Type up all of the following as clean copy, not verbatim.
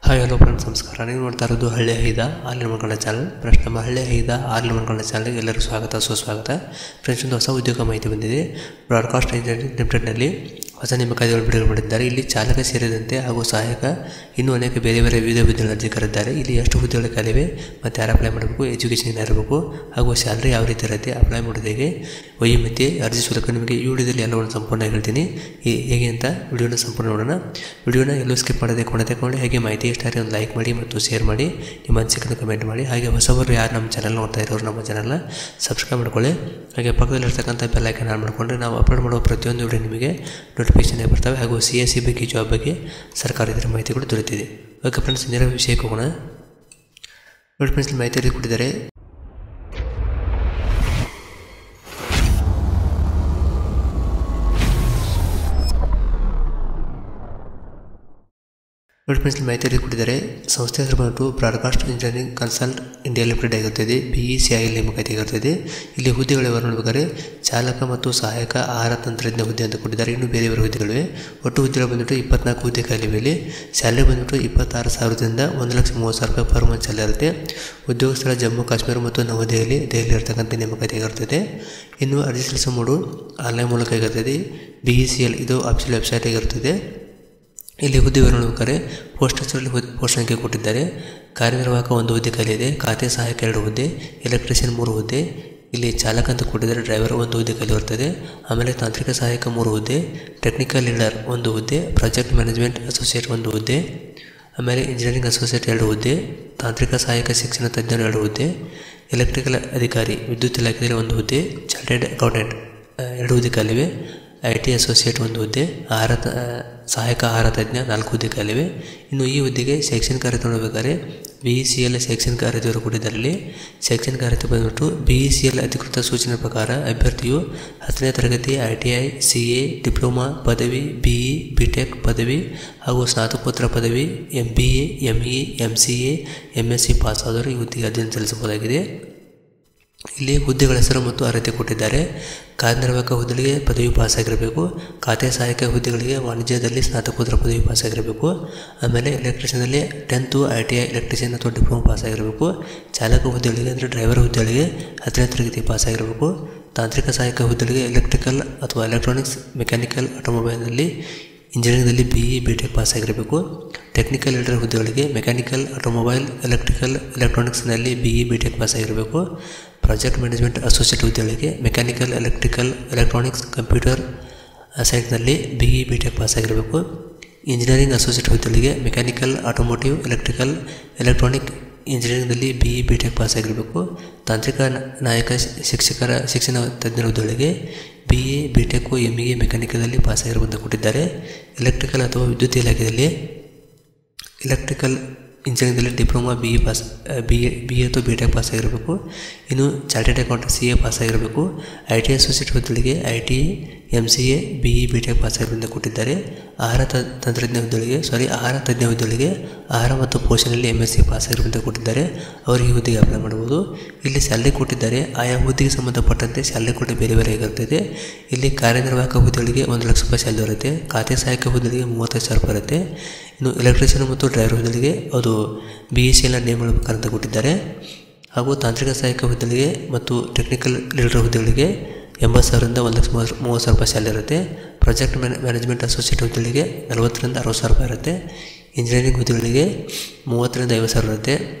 Hi hello friends, ನಮಸ್ಕಾರ. ನೀವು ನೋಡ್ತಾ ಇರೋದು ಹಳ್ಳಿ ಹೈದ ಆನ್ಲೈನ್ ಮಕ್ಕಳ ಚಾನಲ್. ಫ್ರೆಂಡ್ಸ್, ನಮ್ಮ ಹಳ್ಳಿ ಹೈದ ಆನ್ಲೈನ್ ಮಕ್ಕಳ ಚಾನಲ್ಗೆ ಎಲ್ಲರಿಗೂ ಸ್ವಾಗತ, ಸುಸ್ವಾಗತ. ಫ್ರೆಂಡ್ಸ್, ಒಂದು ಹೊಸ ಉದ್ಯೋಗ ಮಾಹಿತಿ ಬಂದಿದೆ. ಬ್ರಾಡ್ಕಾಸ್ಟ್ ಇಂಜಿನಿಯರಿಂಗ್ ಲಿಮಿಟೆಡ್ನಲ್ಲಿ ಹೊಸ ನೇಮಕಾತಿಗಳು ಬಿಡುಗಡೆ ಮಾಡಿದ್ದಾರೆ. ಇಲ್ಲಿ ಚಾಲಕ ಸೇರಿದಂತೆ ಹಾಗೂ ಸಹಾಯಕ ಇನ್ನೂ ಅನೇಕ ಬೇರೆ ಬೇರೆ ವಿವಿಧ ಹುದ್ದೆಗಳ ಅರ್ಜಿ ಕರೆದಿದ್ದಾರೆ. ಇಲ್ಲಿ ಎಷ್ಟು ಹುದ್ದೆಗಳ ಖಾಲಿವೆ ಮತ್ತು ಯಾರು ಅಪ್ಲೈ ಮಾಡಬೇಕು, ಎಜುಕೇಷನ್ ಏನಿರಬೇಕು ಹಾಗೂ ಸ್ಯಾಲ್ರಿ ಯಾವ ರೀತಿ ಇರುತ್ತೆ, ಅಪ್ಲೈ ಮಾಡೋದಿಗೆ, ವಯೋಮಿತಿ, ಅರ್ಜಿ ಶುಲ್ಕ, ನಿಮಗೆ ಈ ವಿಡಿಯೋದಲ್ಲಿ ಎಲ್ಲವನ್ನು ಸಂಪೂರ್ಣ ಹೇಳ್ತೀನಿ. ಹೇಗೆ ಅಂತ ವಿಡಿಯೋನ ಸಂಪೂರ್ಣ ನೋಡೋಣ. ವಿಡಿಯೋನ ಎಲ್ಲೂ ಸ್ಕಿಪ್ ಮಾಡದೆ ಕೊನೆತಗೊಂಡು ಹೇಗೆ ಮಾಹಿತಿ ಇಷ್ಟ ಆದರೆ ಒಂದು ಲೈಕ್ ಮಾಡಿ ಮತ್ತು ಶೇರ್ ಮಾಡಿ, ನಿಮ್ಮ ಅನಿಸಿಕೆಯನ್ನು ಕಮೆಂಟ್ ಮಾಡಿ. ಹಾಗೆ ಹೊಸಬರು ಯಾರು ನಮ್ಮ ಚಾನಲ್ ನೋಡ್ತಾ ಇರೋರು ನಮ್ಮ ಚಾನಲ್ನ ಸಬ್ಸ್ಕ್ರೈಬ್ ಮಾಡ್ಕೊಳ್ಳಿ. ಹಾಗೆ ಪಕ್ಕದಲ್ಲಿರ್ತಕ್ಕಂಥ ಬೆಲ್ ಐಕಾನ್ ಆನ್ ಮಾಡಿಕೊಂಡ್ರೆ ನಾವು ಅಪ್ಲೋಡ್ ಮಾಡೋ ಪ್ರತಿಯೊಂದು ವಿಡಿಯೋ ನಿಮಗೆ ನೋಟಿಫಿಕೇಶನ್ ಬರ್ತವೆ. ಹಾಗೂ CSE ಬಗ್ಗೆ, ಜಾಬ್ ಬಗ್ಗೆ, ಸರ್ಕಾರದ ಮಾಹಿತಿಗಳು ದೊರೆತಿದೆ. ಓಕೆ ಫ್ರೆಂಡ್ಸ್, ನೇರ ವಿಷಯಕ್ಕೆ ಹೋಗೋಣ. ನೋಡಿ ಫ್ರೆಂಡ್ಸ್, ಮಾಹಿತಿ ಕೊಟ್ಟಿದ್ದಾರೆ. ನೋಡಿ ಫ್ರೆಂಡ್ಸ್, ಮಾಹಿತಿ ಕೊಟ್ಟಿದ್ದಾರೆ. ಸಂಸ್ಥೆ ಹೆಸರು ಬಂದು broadcast engineering consult India limited ಆಗಿರ್ತದೆ. BECIL ನೇಮಕಾತಿ ಆಗಿರ್ತದೆ. ಇಲ್ಲಿ ಹುದ್ದೆಗಳು ನೋಡಬೇಕಾದ್ರೆ ಚಾಲಕ ಮತ್ತು ಸಹಾಯಕ ಆಹಾರ ತಂತ್ರಜ್ಞ ಹುದ್ದೆ ಅಂತ ಕೊಟ್ಟಿದ್ದಾರೆ. ಇನ್ನು ಬೇರೆ ಬೇರೆ ಹುದ್ದೆಗಳಿವೆ. ಒಟ್ಟು ಹುದ್ದೆಗಳು ಬಂದ್ಬಿಟ್ಟು 24 ಹುದ್ದೆ ಖಾಲಿವೆ. ಇಲ್ಲಿ ಸ್ಯಾಲರಿ ಬಂದ್ಬಿಟ್ಟು 26,000ದಿಂದ 1,30,000 ಪರ್ ಮಂತ್ ಸ್ಯಾಲರಿ ಇರುತ್ತೆ. ಉದ್ಯೋಗ ಸ್ಥಳ ಜಮ್ಮು ಕಾಶ್ಮೀರ ಮತ್ತು ನವದೆಹಲಿ ಇರ್ತಕ್ಕಂಥ ನೇಮಕಾತಿ ಆಗಿರ್ತದೆ. ಇನ್ನು ಅರ್ಜಿ ಸಲ್ಲಿಸೋ ಮೂಡು ಆನ್ಲೈನ್ ಮೂಲಕ ಆಗಿರ್ತದೆ. BECIL ಇದು ಅಫಿಷಿಯಲ್ ವೆಬ್ಸೈಟ್ ಆಗಿರ್ತದೆ. ಇಲ್ಲಿ ಹುದ್ದೆ ನೋಡಬೇಕಾದ್ರೆ ಪೋಸ್ಟ್ ಹೆಸರಲ್ಲಿ ಪೋಸ್ಟ್ ಸಂಖ್ಯೆ ಕೊಟ್ಟಿದ್ದಾರೆ. ಕಾರ್ಯನಿರ್ವಾಹಕ 1 ಹುದ್ದೆ ಖಾಲಿ ಇದೆ. ಖಾತೆ ಸಹಾಯಕ 2 ಹುದ್ದೆ, ಎಲೆಕ್ಟ್ರಿಷಿಯನ್ 3 ಹುದ್ದೆ. ಇಲ್ಲಿ ಚಾಲಕ ಅಂತ ಕೊಟ್ಟಿದ್ದಾರೆ. ಡ್ರೈವರ್ 1 ಹುದ್ದೆ ಖಾಲಿ ಬರ್ತದೆ. ಆಮೇಲೆ ತಾಂತ್ರಿಕ ಸಹಾಯಕ 3 ಹುದ್ದೆ, ಟೆಕ್ನಿಕಲ್ ಲೀಡರ್ 1 ಹುದ್ದೆ, ಪ್ರಾಜೆಕ್ಟ್ ಮ್ಯಾನೇಜ್ಮೆಂಟ್ ಅಸೋಸಿಯೇಟ್ 1 ಹುದ್ದೆ, ಆಮೇಲೆ ಇಂಜಿನಿಯರಿಂಗ್ ಅಸೋಸಿಯೇಟ್ 2 ಹುದ್ದೆ, ತಾಂತ್ರಿಕ ಸಹಾಯಕ ಶಿಕ್ಷಣ ತಜ್ಞರು 2 ಹುದ್ದೆ, ಎಲೆಕ್ಟ್ರಿಕಲ್ ಅಧಿಕಾರಿ ವಿದ್ಯುತ್ ಇಲಾಖೆಯಲ್ಲಿ 1 ಹುದ್ದೆ, ಚಾರ್ಟೆಡ್ ಅಕೌಂಟೆಂಟ್ 2 ಹುದ್ದೆ ಖಾಲಿವೆ, IT ಅಸೋಸಿಯೇಟ್ 1 ಹುದ್ದೆ, ಸಹಾಯಕ ಆಹಾರ ತಜ್ಞ 4 ಹುದ್ದೆ ಖಾಲಿವೆ. ಇನ್ನು ಈ ಹುದ್ದೆಗೆ ಶೈಕ್ಷಣಿಕ ಅರ್ಹತೆ ನೋಡಬೇಕಾದ್ರೆ BECIL ಶೈಕ್ಷಣಿಕ ಅರ್ಹತೆಯವರು ಕೊಟ್ಟಿದ್ದಾರೆ. ಇಲ್ಲಿ ಶೈಕ್ಷಣಿಕ ಅರ್ಹತೆ ಬಂದ್ಬಿಟ್ಟು BECIL ಅಧಿಕೃತ ಸೂಚನೆ ಪ್ರಕಾರ ಅಭ್ಯರ್ಥಿಯು 10ನೇ ತರಗತಿ ITI, CA, ಡಿಪ್ಲೊಮಾ ಪದವಿ, BE, BTech ಪದವಿ ಹಾಗೂ ಸ್ನಾತಕೋತ್ತರ ಪದವಿ, MBA, ME, MCA, MSc pass ಆದವರು ಈ ಹುದ್ದೆಗೆ ಅರ್ಜಿಯನ್ನು ಸಲ್ಲಿಸಬಹುದಾಗಿದೆ. ಇಲ್ಲಿ ಹುದ್ದೆಗಳ ಹೆಸರು ಮತ್ತು ಅರ್ಹತೆ ಕೊಟ್ಟಿದ್ದಾರೆ. ಕಾರ್ಯನಿರ್ವಾಹಕ ಹುದ್ದೆಗಳಿಗೆ ಪದವಿ ಪಾಸ್ ಆಗಿರಬೇಕು. ಖಾತೆ ಸಹಾಯಕ ಹುದ್ದೆಗಳಿಗೆ ವಾಣಿಜ್ಯದಲ್ಲಿ ಸ್ನಾತಕೋತ್ತರ ಪದವಿ ಪಾಸ್ ಆಗಿರಬೇಕು. ಆಮೇಲೆ ಎಲೆಕ್ಟ್ರಿಷಿಯನ್ನಲ್ಲಿ 10th ITI ಎಲೆಕ್ಟ್ರಿಷಿಯನ್ ಅಥವಾ ಡಿಪ್ಲೊಮಾ ಪಾಸ್ ಆಗಿರಬೇಕು. ಚಾಲಕ ಹುದ್ದೆಗಳಿಗೆ ಅಂದರೆ ಡ್ರೈವರ್ ಹುದ್ದೆಗಳಿಗೆ 10ನೇ ತರಗತಿ ಪಾಸ್ ಆಗಿರಬೇಕು. ತಾಂತ್ರಿಕ ಸಹಾಯಕ ಹುದ್ದೆಗಳಿಗೆ ಎಲೆಕ್ಟ್ರಿಕಲ್ ಅಥವಾ ಎಲೆಕ್ಟ್ರಾನಿಕ್ಸ್, ಮೆಕ್ಯಾನಿಕಲ್, ಆಟೋಮೊಬೈಲ್ನಲ್ಲಿ ಇಂಜಿನಿಯರಿಂಗ್ನಲ್ಲಿ BE, BTech ಪಾಸ್ ಆಗಿರಬೇಕು. ಟೆಕ್ನಿಕಲ್ ಲೀಡರ್ ಹುದ್ದೆಗಳಿಗೆ ಮೆಕ್ಯಾನಿಕಲ್, ಆಟೋಮೊಬೈಲ್, ಎಲೆಕ್ಟ್ರಿಕಲ್, ಎಲೆಕ್ಟ್ರಾನಿಕ್ಸ್ನಲ್ಲಿ BE, BTech ಪಾಸ್ ಆಗಿರಬೇಕು. ಪ್ರಾಜೆಕ್ಟ್ ಮ್ಯಾನೇಜ್ಮೆಂಟ್ ಅಸೋಸಿಯೇಟ್ ಹುದ್ದೆಗಳಿಗೆ ಮೆಕ್ಯಾನಿಕಲ್, ಎಲೆಕ್ಟ್ರಿಕಲ್, ಎಲೆಕ್ಟ್ರಾನಿಕ್ಸ್, ಕಂಪ್ಯೂಟರ್ ಸೈನ್ಸ್ನಲ್ಲಿ BE, BTech ಪಾಸ್ ಆಗಿರಬೇಕು. ಇಂಜಿನಿಯರಿಂಗ್ ಅಸೋಸಿಯೇಟ್ ಹುದ್ದೆಗಳಿಗೆ ಮೆಕ್ಯಾನಿಕಲ್, ಆಟೋಮೋಟಿವ್, ಎಲೆಕ್ಟ್ರಿಕಲ್, ಎಲೆಕ್ಟ್ರಾನಿಕ್ ಇಂಜಿನಿಯರಿಂಗ್ನಲ್ಲಿ BE, BTech ಪಾಸ್ ಆಗಿರಬೇಕು. ತಾಂತ್ರಿಕ ನಾಯಕ ಶಿಕ್ಷಣ ತಜ್ಞರ ಹುದ್ದೆಗಳಿಗೆ BA, BTech, ME ಮೆಕ್ಯಾನಿಕಲ್ನಲ್ಲಿ ಪಾಸ್ ಆಗಿರುವಂತ ಕೊಟ್ಟಿದ್ದಾರೆ. ಎಲೆಕ್ಟ್ರಿಕಲ್ ಅಥವಾ ವಿದ್ಯುತ್ ಇಲಾಖೆಯಲ್ಲಿ ಎಲೆಕ್ಟ್ರಿಕಲ್ ಇಂಜಿನಿಯರಿಂಗ್ನಲ್ಲಿ ಡಿಪ್ಲೊಮಾ BE ಅಥವಾ BTech ಪಾಸ್ ಆಗಿರಬೇಕು. ಇನ್ನು ಚಾರ್ಟೆಡ್ ಅಕೌಂಟೆಂಟ್ CA ಪಾಸ್ ಆಗಿರಬೇಕು. IT ಅಸೋಸಿಯೇಟ್ ಹುದ್ದೆಗಳಿಗೆ IT, MCA, BE, BTech pass ಆಗಿರುವಂತ ಕೊಟ್ಟಿದ್ದಾರೆ. ಆಹಾರ ತಜ್ಞ ಹುದ್ದೆಗಳಿಗೆ ಆಹಾರ ಮತ್ತು ಪೋಷಣೆಯಲ್ಲಿ MSc ಪಾಸ್ ಆಗಿರುವಂತ ಕೊಟ್ಟಿದ್ದಾರೆ. ಅವರು ಈ ಹುದ್ದೆಗೆ ಅಪ್ಲೈ ಮಾಡಬಹುದು. ಇಲ್ಲಿ ಸ್ಯಾಲರಿ ಕೊಟ್ಟಿದ್ದಾರೆ. ಆಯಾ ಹುದ್ದೆಗೆ ಸಂಬಂಧಪಟ್ಟಂತೆ ಸ್ಯಾಲರಿ ಕೊಟ್ಟು ಬೇರೆ ಬೇರೆ ಆಗಿರ್ತದೆ. ಇಲ್ಲಿ ಕಾರ್ಯನಿರ್ವಾಹಕ ಹುದ್ದೆಗಳಿಗೆ 1 ಲಕ್ಷ ರೂಪಾಯಿ ಸ್ಯಾಲರಿ ಇರುತ್ತೆ. ಖಾತೆ ಸಹಾಯಕ ಹುದ್ದೆಗಳಿಗೆ 35,000 ರೂಪಾಯಿ ಇರುತ್ತೆ. ಇನ್ನು ಎಲೆಕ್ಟ್ರಿಷಿಯನ್ ಮತ್ತು ಡ್ರೈವರ್ ಹುದ್ದೆಗಳಿಗೆ ಅದು BECIL ನೇಮ್ ಮಾಡಬೇಕಂತ ಕೊಟ್ಟಿದ್ದಾರೆ. ಹಾಗೂ ತಾಂತ್ರಿಕ ಸಹಾಯಕ ಹುದ್ದೆಗಳಿಗೆ ಮತ್ತು ಟೆಕ್ನಿಕಲ್ ಲೀಡರ್ ಹುದ್ದೆಗಳಿಗೆ 80,000ರಿಂದ 1,30,000 ರೂಪಾಯಿ ಸ್ಯಾಲರಿ ಇರುತ್ತೆ. ಪ್ರಾಜೆಕ್ಟ್ ಮ್ಯಾನೇಜ್ಮೆಂಟ್ ಅಸೋಸಿಯೇಟ್ ಹುದ್ದೆಗಳಿಗೆ 40,000ರಿಂದ 60,000 ರೂಪಾಯಿ ಇರುತ್ತೆ. ಇಂಜಿನಿಯರಿಂಗ್ ಹುದ್ದೆಗಳಿಗೆ 30,000ರಿಂದ 50,000 ಇರುತ್ತೆ.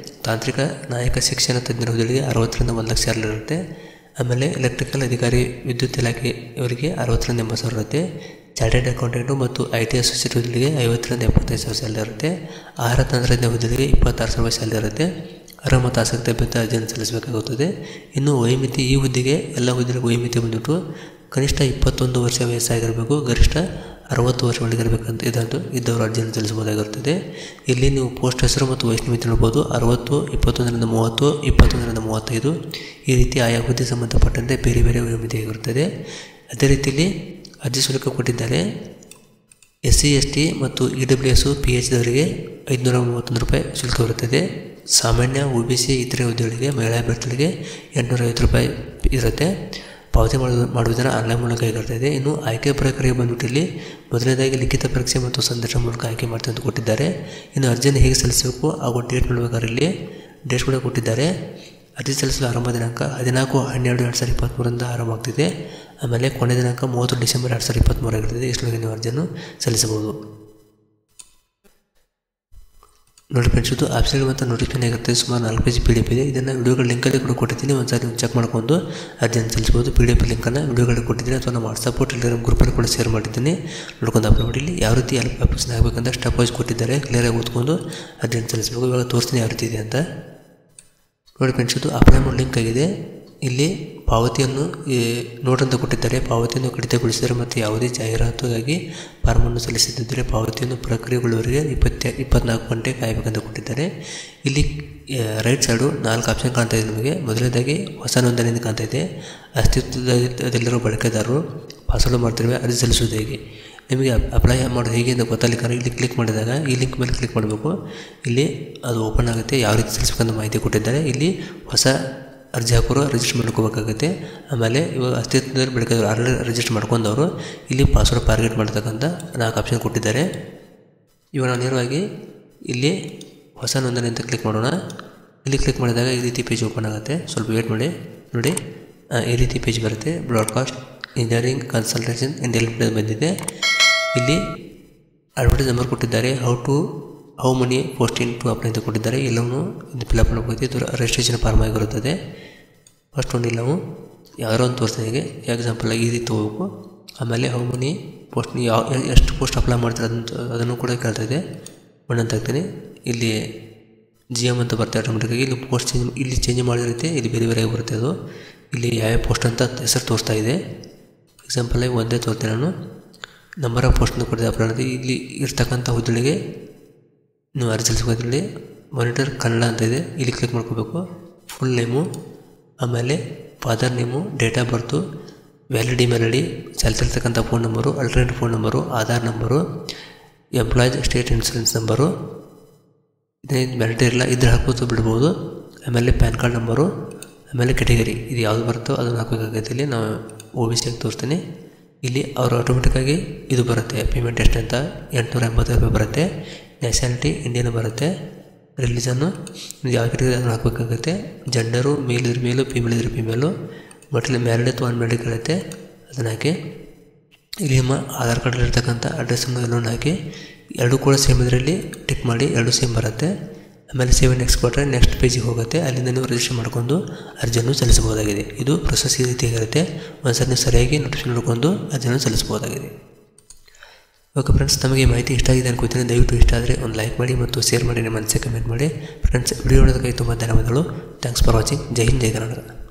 ತಾಂತ್ರಿಕ ನಾಯಕ ಶಿಕ್ಷಣ ತಜ್ಞರ ಹುದ್ದೆಗಳಿಗೆ 60,000ರಿಂದ 1 ಲಕ್ಷ ಸ್ಯಾಲರಿ ಇರುತ್ತೆ. ಆಮೇಲೆ ಎಲೆಕ್ಟ್ರಿಕಲ್ ಅಧಿಕಾರಿ ವಿದ್ಯುತ್ ಇಲಾಖೆ ಇವರಿಗೆ 60,000ರಿಂದ 80,000 ಇರುತ್ತೆ. ಚಾರ್ಟೆಡ್ ಅಕೌಂಟೆಂಟು ಮತ್ತು IT ಅಸೋಸಿಯೇಟ್ ಹುದ್ದೆಗಳಿಗೆ 50,000ರಿಂದ 75,000 ಸ್ಯಾಲರಿ ಇರುತ್ತೆ. ಆಹಾರ ತಂತ್ರಜ್ಞ ಹುದ್ದೆಗಳಿಗೆ 26,000 ರೂಪಾಯಿ ಸ್ಯಾಲರಿ ಇರುತ್ತೆ. ಅರ್ಹ ಮತ್ತು ಆಸಕ್ತಿ ಅಭ್ಯರ್ಥಿ ಅರ್ಜಿಯನ್ನು ಸಲ್ಲಿಸಬೇಕಾಗುತ್ತದೆ. ಇನ್ನು ವಯೋಮಿತಿ, ಈ ಹುದ್ದೆಗೆ ಎಲ್ಲ ಹುದ್ದೆಗಳಿಗೆ ವಯೋಮಿತಿ ಬಂದ್ಬಿಟ್ಟು ಕನಿಷ್ಠ 21 ವರ್ಷ ವಯಸ್ಸಾಗಿರಬೇಕು, ಗರಿಷ್ಠ 60 ವರ್ಷ ಒಳಗಿರಬೇಕಂತ ಇದ್ದವರು ಅರ್ಜಿಯನ್ನು ಸಲ್ಲಿಸಬಹುದಾಗಿರುತ್ತದೆ. ಇಲ್ಲಿ ನೀವು ಪೋಸ್ಟ್ ಹೆಸರು ಮತ್ತು ವಯಸ್ಸಿನ ಮಿತಿ ನೋಡ್ಬೋದು. 60, 21ರಿಂದ 30, 21ರಿಂದ 35 ಈ ರೀತಿ ಆಯಾ ಹುದ್ದೆ ಸಂಬಂಧಪಟ್ಟಂತೆ ಬೇರೆ ಬೇರೆ ವಯೋಮಿತಿ ಆಗಿರುತ್ತದೆ. ಅದೇ ರೀತಿಯಲ್ಲಿ ಅರ್ಜಿ ಶುಲ್ಕ ಕೊಟ್ಟಿದ್ದಾರೆ. SC, ST ಮತ್ತು EWS PH ದವರಿಗೆ 531 ರೂಪಾಯಿ ಶುಲ್ಕ ಇರುತ್ತದೆ. ಸಾಮಾನ್ಯ OBC ಇತರೆ ಹುದ್ದೆಗಳಿಗೆ ಮಹಿಳಾ ಅಭ್ಯರ್ಥಿಗಳಿಗೆ 850 ರೂಪಾಯಿ ಇರುತ್ತೆ. ಪಾವತಿ ಮಾಡುವುದನ್ನು ಆನ್ಲೈನ್ ಮೂಲಕ ಆಗಿರ್ತಾ ಇದೆ. ಇನ್ನು ಆಯ್ಕೆ ಪ್ರಕ್ರಿಯೆ ಬಂದ್ಬಿಟ್ಟು ಇಲ್ಲಿ ಮೊದಲನೇದಾಗಿ ಲಿಖಿತ ಪರೀಕ್ಷೆ ಮತ್ತು ಸಂದರ್ಶನ ಮೂಲಕ ಆಯ್ಕೆ ಮಾಡ್ತೀವಿ ಅಂತ ಕೊಟ್ಟಿದ್ದಾರೆ. ಇನ್ನು ಅರ್ಜಿಯನ್ನು ಹೇಗೆ ಸಲ್ಲಿಸಬೇಕು ಹಾಗೂ ಡೇಟ್ ಮಾಡಬೇಕಾದ್ರೆ ಇಲ್ಲಿ ಡೇಟ್ ಕೂಡ ಕೊಟ್ಟಿದ್ದಾರೆ. ಅರ್ಜಿ ಸಲ್ಲಿಸಲು ಆರಂಭ ದಿನಾಂಕ 14/12/2023 ಆರಂಭ ಆಗ್ತಿದೆ. ಆಮೇಲೆ ಕೊನೆಯ ದಿನಾಂಕ 30 ಡಿಸೆಂಬರ್ 2023 ಆಗಿರ್ತದೆ. ಇಷ್ಟರೊಳಗೆ ನೀವು ಅರ್ಜಿಯನ್ನು ಸಲ್ಲಿಸಬಹುದು. ನೋಡಿ ಫ್ರೆಂಡ್ಸ್, ಇದು ಆಪ್ಷನ್ ಮತ್ತು ನೋಟಿಫಿಕೇಶನ್ ಆಗಿರುತ್ತೆ. ಸುಮಾರು 4 ಪೇಜ್ PDF ಇದೆ. ಇದನ್ನು ವಿಡಿಯೋಗಳ ಲಿಂಕಲ್ಲಿ ಕೂಡ ಕೊಟ್ಟಿದ್ದೀನಿ. ಒಂದ್ಸಾರಿ ಚೆಕ್ ಮಾಡ್ಕೊಂಡು ಅರ್ಜಿಯನ್ನು ಸಲ್ಲಿಸಬಹುದು. PDF ಲಿಂಕನ್ನು ವಿಡಿಯೋಗಳಿಗೆ ಕೊಟ್ಟಿದ್ದೀನಿ ಅಥವಾ ನಮ್ಮ ವಾಟ್ಸಪ್ ಟೆಲಿಗ್ರಾಮ್ ಗ್ರೂಪಲ್ಲಿ ಕೂಡ ಶೇರ್ ಮಾಡಿದ್ದೀನಿ. ನೋಡ್ಕೊಂಡು ಅಪ್ಲೋಡ್ ಮಾಡಿ. ಇಲ್ಲಿ ಯಾವ ರೀತಿ ಅಪ್ಲಿಕೇಶನ್ ಆಗಬೇಕಂತ ಸ್ಟೆಪ್ ವೈಸ್ ಕೊಟ್ಟಿದ್ದಾರೆ. ಕ್ಲಿಯರಾಗಿ ಓದ್ಕೊಂಡು ಅರ್ಜಿಯನ್ನು ಸಲ್ಲಿಸಬೇಕು. ಇವಾಗ ತೋರಿಸ್ತೀನಿ ಯಾವ ರೀತಿ ಇದೆ ಅಂತ. ನೋಡಿ ಫ್ರೆಂಡ್ಸ್, ಇದು ಅಪ್ಲೈ ಮಾಡೋ ಲಿಂಕ್ ಆಗಿದೆ. ಇಲ್ಲಿ ಪಾವತಿಯನ್ನು ನೋಟ್ ಅಂತ ಕೊಟ್ಟಿದ್ದಾರೆ. ಪಾವತಿಯನ್ನು ಕಡಿತಗೊಳಿಸಿದರೆ ಮತ್ತು ಯಾವುದೇ ಜಾಹೀರಾತುಗಾಗಿ ಫಾರ್ಮನ್ನು ಸಲ್ಲಿಸದಿದ್ದರೆ ಪಾವತಿಯನ್ನು ಪ್ರಕ್ರಿಯೆಗೊಳ್ಳುವವರೆಗೆ 24 ಗಂಟೆ ಕಾಯಬೇಕಂತ ಕೊಟ್ಟಿದ್ದಾರೆ. ಇಲ್ಲಿ ರೈಟ್ ಸೈಡು 4 ಆಪ್ಷನ್ ಕಾಣ್ತಾ ಇದೆ ನಿಮಗೆ. ಮೊದಲನೇದಾಗಿ ಹೊಸ ನೋಂದಣಿ ಕಾಣ್ತಾ ಇದೆ. ಅಸ್ತಿತ್ವದಲ್ಲಿರುವ ಬಳಕೆದಾರರು ಪಾಸ್ವರ್ಡ್ ಮಾಡ್ತಿರುವೆ ಅರ್ಜಿ ಸಲ್ಲಿಸುವುದು ಹೇಗೆ. ನಿಮಗೆ ಅಪ್ಲೈ ಮಾಡೋದು ಹೇಗೆ ಅಂತ ಗೊತ್ತಾಗಲಿಕ್ಕೆ ಇಲ್ಲಿ ಕ್ಲಿಕ್ ಮಾಡಿದಾಗ ಈ ಲಿಂಕ್ ಮೇಲೆ ಕ್ಲಿಕ್ ಮಾಡಬೇಕು. ಇಲ್ಲಿ ಅದು ಓಪನ್ ಆಗುತ್ತೆ. ಯಾವ ರೀತಿ ಸಲ್ಲಿಸಬೇಕಂತ ಮಾಹಿತಿ ಕೊಟ್ಟಿದ್ದಾರೆ. ಇಲ್ಲಿ ಹೊಸ ಅರ್ಜಿ ಹಾಕೋರು ರಿಜಿಸ್ಟರ್ ಮಾಡ್ಕೋಬೇಕಾಗುತ್ತೆ. ಆಮೇಲೆ ಇವಾಗ ಅಸ್ತಿತ್ವದಲ್ಲಿ ಬಳಕೆದಾರರು ಆಲ್ರೆಡಿ ರಿಜಿಸ್ಟರ್ ಮಾಡ್ಕೊಂಡವರು ಇಲ್ಲಿ ಪಾಸ್ವರ್ಡ್ ಫಾರ್ಗೆಟ್ ಮಾಡ್ತಕ್ಕಂಥ 4 ಆಪ್ಷನ್ ಕೊಟ್ಟಿದ್ದಾರೆ. ಇವಾಗ ನಾವು ನೇರವಾಗಿ ಇಲ್ಲಿ ಹೊಸ ನೋಂದಣಿ ಅಂತ ಕ್ಲಿಕ್ ಮಾಡೋಣ. ಇಲ್ಲಿ ಕ್ಲಿಕ್ ಮಾಡಿದಾಗ ಈ ರೀತಿ ಪೇಜ್ ಓಪನ್ ಆಗುತ್ತೆ. ಸ್ವಲ್ಪ ವೇಟ್ ಮಾಡಿ. ನೋಡಿ ಈ ರೀತಿ ಪೇಜ್ ಬರುತ್ತೆ. Broadcast engineering consultation India limited ಬಂದಿದೆ. ಇಲ್ಲಿ ಅಡ್ವರ್ಟೈಸ್ ನಂಬರ್ ಕೊಟ್ಟಿದ್ದಾರೆ. How many posting to apply ಅಂತ ಕೊಟ್ಟಿದ್ದಾರೆ. ಎಲ್ಲವೂ ಇದು ಫಿಲಪ್ ಮಾಡಬೇಕು. ಇದು ರಿಜಿಸ್ಟ್ರೇಷನ್ ಫಾರ್ಮ್ ಆಗಿರುತ್ತದೆ. ಫಸ್ಟ್ ಒಂದು ನಾವು ಯಾರೋ ಒಂದು ತೋರಿಸ್ತೀನಿ. ಹೀಗೆ ಎಕ್ಸಾಂಪಲ್ ಈ ರೀತಿ ಹೋಗಬೇಕು. ಆಮೇಲೆ ಹೌ ಮನಿ ಪೋಸ್ಟ್ ಎಷ್ಟು ಪೋಸ್ಟ್ ಅಪ್ಲೈ ಮಾಡ್ತಾರೆ ಅದನ್ನು ಕೂಡ ಕೇಳ್ತಾ ಇದೆ. ಅಂತ ಹಾಕ್ತೀನಿ. ಇಲ್ಲಿ GM ಅಂತ ಬರುತ್ತೆ ಆಟೋಮೆಟಿಕ್ಕಾಗಿ. ಇಲ್ಲಿ ಪೋಸ್ಟ್ ಚೇಂಜ್ ಮಾಡಿದ ರೀತಿ ಇಲ್ಲಿ ಬೇರೆ ಬರುತ್ತೆ. ಅದು ಇಲ್ಲಿ ಯಾವ ಪೋಸ್ಟ್ ಅಂತ ಹೆಸರು ತೋರಿಸ್ತಾ ಇದೆ. ಎಕ್ಸಾಂಪಲ್ ಒಂದೇ ತೋರಿಸ್ತೀನಿ ನಾನು. ನಂಬರ್ ಆಫ್ ಪೋಸ್ಟ್ನ ಕೊಟ್ಟಿದೆ ಅಪ್ಲೋಡ್. ಇಲ್ಲಿ ಇರ್ತಕ್ಕಂಥ ಹುದ್ದೆಗಳಿಗೆ ನೀವು ಅರ್ಜಿ ಸಲ್ಲಿಸೋದ್ರಲ್ಲಿ ಮಾನಿಟರ್ ಕನ್ನಡ ಅಂತ ಇದೆ. ಇಲ್ಲಿ ಕ್ಲಿಕ್ ಮಾಡ್ಕೋಬೇಕು. ಫುಲ್ ನೇಮು, ಆಮೇಲೆ father name, date of birth, valid email ID, ಚಾಲ್ತಿರ್ತಕ್ಕಂಥ phone number, alternate phone number, Aadhaar number, employees state insurance number. ಇದೇನು ವ್ಯಾಲಿಡ್ ಇಲ್ಲ ಇದ್ರೆ ಹಾಕೋದು ಬಿಡ್ಬೋದು. ಆಮೇಲೆ ಪ್ಯಾನ್ ಕಾರ್ಡ್ ನಂಬರು, ಆಮೇಲೆ ಕೆಟಗರಿ ಇದು ಯಾವುದು ಬರುತ್ತೋ ಅದನ್ನು ಹಾಕಬೇಕಾಗತ್ತೆ. ಇಲ್ಲಿ ನಾವು OBC ಆಗಿ ತೋರಿಸ್ತೀನಿ. ಇಲ್ಲಿ ಅವರು ಆಟೋಮೆಟಿಕ್ಕಾಗಿ ಇದು ಬರುತ್ತೆ. ಪೇಮೆಂಟ್ ಎಷ್ಟು ಅಂತ 880 ರೂಪಾಯಿ ಬರುತ್ತೆ. ನ್ಯಾಷನಾಲಿಟಿ ಇಂಡಿಯನ್ ಬರುತ್ತೆ. ರಿಲಿಜನ್ನು ಯಾವ ಕೆಟಗರಿ ಅದನ್ನು ಹಾಕಬೇಕಾಗುತ್ತೆ. ಜೆಂಡರು ಮೇಲ್ ಇದ್ರೆ ಮೇಲು, ಫೀಮೇಲ್ ಇದ್ರೆ ಫೀಮೇಲು. ಬಟ್ ಇಲ್ಲಿ ಮ್ಯಾರಿಡ್ ಅಥವಾ ಅನ್ಮ್ಯಾರಿಡ್ ಇರುತ್ತೆ, ಅದನ್ನು ಹಾಕಿ. ಇಲ್ಲಿ ನಿಮ್ಮ ಆಧಾರ್ ಕಾರ್ಡಲ್ಲಿರ್ತಕ್ಕಂಥ ಅಡ್ರೆಸ್ಸನ್ನು ಎಲ್ಲವನ್ನು ಹಾಕಿ. ಎರಡೂ ಕೂಡ ಸೇಮ್ ಇದರಲ್ಲಿ ಟಿಕ್ ಮಾಡಿ. ಎರಡೂ ಸೇಮ್ ಬರುತ್ತೆ. ಆಮೇಲೆ ಸೇವ್ ನೆಕ್ಸ್ಟ್ ಕೊಟ್ಟರೆ ನೆಕ್ಸ್ಟ್ ಪೇಜಿಗೆ ಹೋಗುತ್ತೆ. ಅಲ್ಲಿಂದ ನೀವು ರಿಜಿಸ್ಟರ್ ಮಾಡಿಕೊಂಡು ಅರ್ಜಿಯನ್ನು ಸಲ್ಲಿಸಬಹುದಾಗಿದೆ. ಇದು ಪ್ರೊಸೆಸ್ ಈ ರೀತಿಯಾಗಿರುತ್ತೆ. ಒಂದ್ಸರಿ ನೀವು ಸರಿಯಾಗಿ ನೋಟಿಫಿಕೇಶನ್ ನೋಡಿಕೊಂಡು ಅರ್ಜಿಯನ್ನು ಸಲ್ಲಿಸಬಹುದಾಗಿದೆ. ಓಕೆ ಫ್ರೆಂಡ್ಸ್, ನಮಗೆ ಮಾಹಿತಿ ಇಷ್ಟ ಆಗಿದೆ ಅನ್ಕೋತೀನಿ. ದಯವಿಟ್ಟು ಇಷ್ಟ ಆದರೆ ಒಂದು ಲೈಕ್ ಮಾಡಿ ಮತ್ತು ಶೇರ್ ಮಾಡಿ. ನಿಮ್ಮ ಮನಸ್ಸಿಗೆ ಕಮೆಂಟ್ ಮಾಡಿ. ಫ್ರೆಂಡ್ಸ್, ವಿಡಿಯೋ ನೋಡೋದಕ್ಕಾಗಿ ತುಂಬ ಧನ್ಯವಾದಗಳು. Thanks for watching. Jai Hind, Jai Karnataka.